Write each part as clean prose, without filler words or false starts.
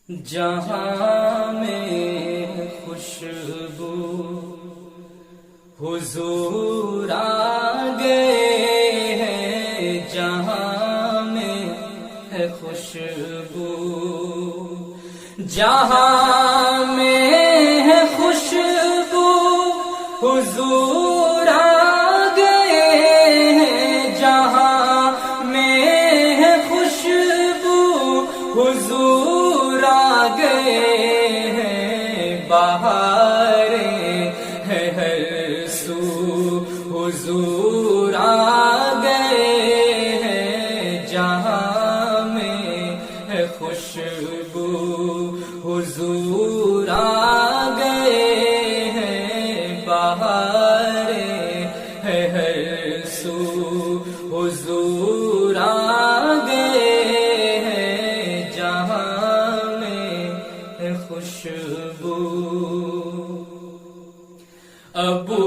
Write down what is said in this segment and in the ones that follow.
جہاں میں خوشبو حضور آ گئے ہیں، جہاں میں ہے خوشبو، جہاں میں ہے خوشبو حضور آ گئے ہیں، جہاں میں ہے خوشبو حضور آ گئے ہیں، بہاریں ہیں ہر سو حضور آ گئے ہیں، جہاں میں ہے خوشبو حضور آ گئے ہیں، بہاریں ہیں ہر سو حضور آ گئے ہیں، جہاں میں ہے خوشبو۔ ابو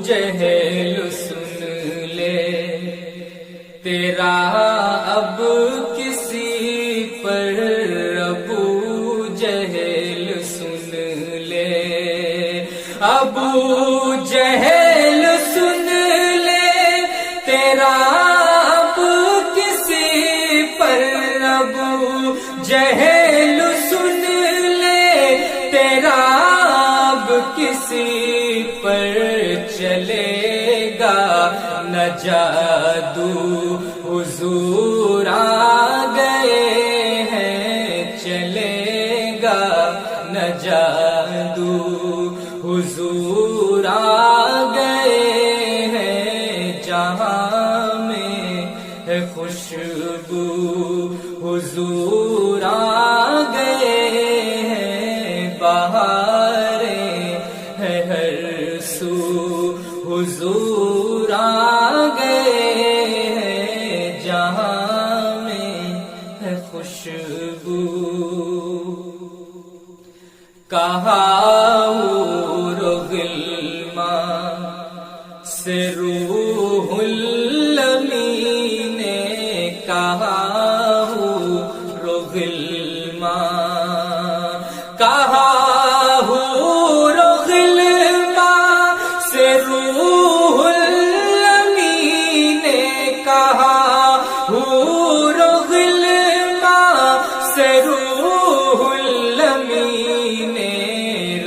جہل سن لے تیرا اب کسی پر، ابو جہل سن لے، ابو جہل سن لے تیرا اب کسی پر، ابو جہل سن لے تیرا اب کسی پر، چلے گا نہ جادو حضور آ گئے ہیں، چلے گا نہ جادو حضور آ گئے ہیں، جہاں میں ہے خوشبو حضور آ گئے ہیں، بہاریں ہیں ہر سو حضور آ گئے ہیں، جہاں میں ہے خوشبو۔ کہا غلما سے روح الامین نے کہا غلما، کہا غلما سے روح الامین نے کہا، غلما سے روح الامین نے،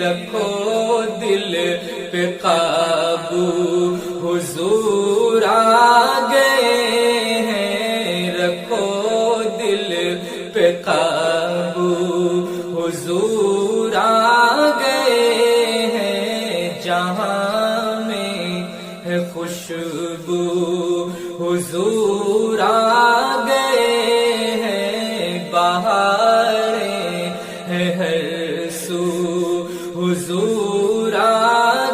رکھو دل پہ قابو حضور آ گئے ہیں، رکھو دل پہ قابو حضور آ گئے ہیں، جہاں میں ہے خوشبو حضور آ گئے ہیں، بہاریں ہیں ہر سو حضور آ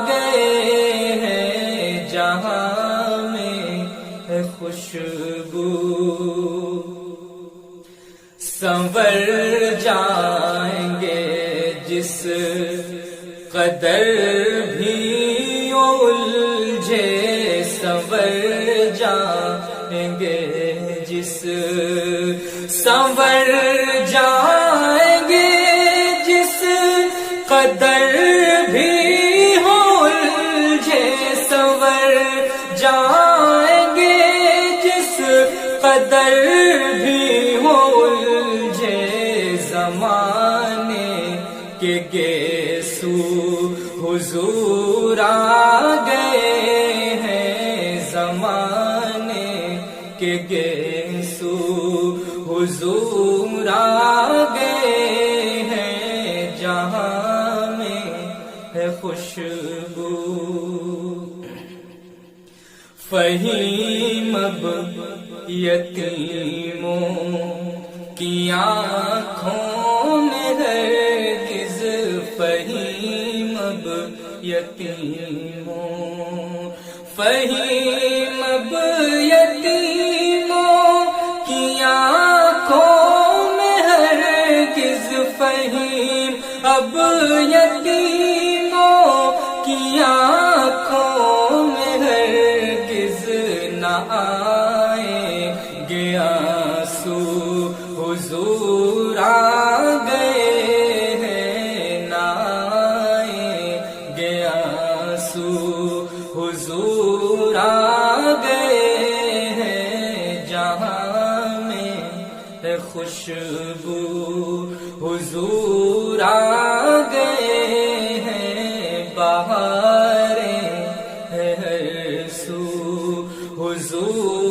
گئے ہیں، جہاں میں ہے خوشبو۔ سنور جائیں گے جس قدر بھی الجھے، سنور جائیں گے جس، سنور جائیں گے جس قدر بھی الجھے، سنور جائیں گے جس قدر بھی الجھے، زمانے کے گیسو حضور آ گئے ہیں، زمانے کے گیسو حضور آ گئے ہیں، جہاں میں ہے خوشبو۔ فہیم اب یتیموں کی آنکھوں میں ہرگز، فہیم اب یتیموں، فہیم اب یتیموں کی آنکھوں میں ہرگز، فہیم اب یتیموں کی آنکھوں میں ہرگز نہ آئیں گے آنسو حضور آ گئے ہے خوشبو، حضور آ گئے ہیں، بہاریں ہیں ہر سو، حضور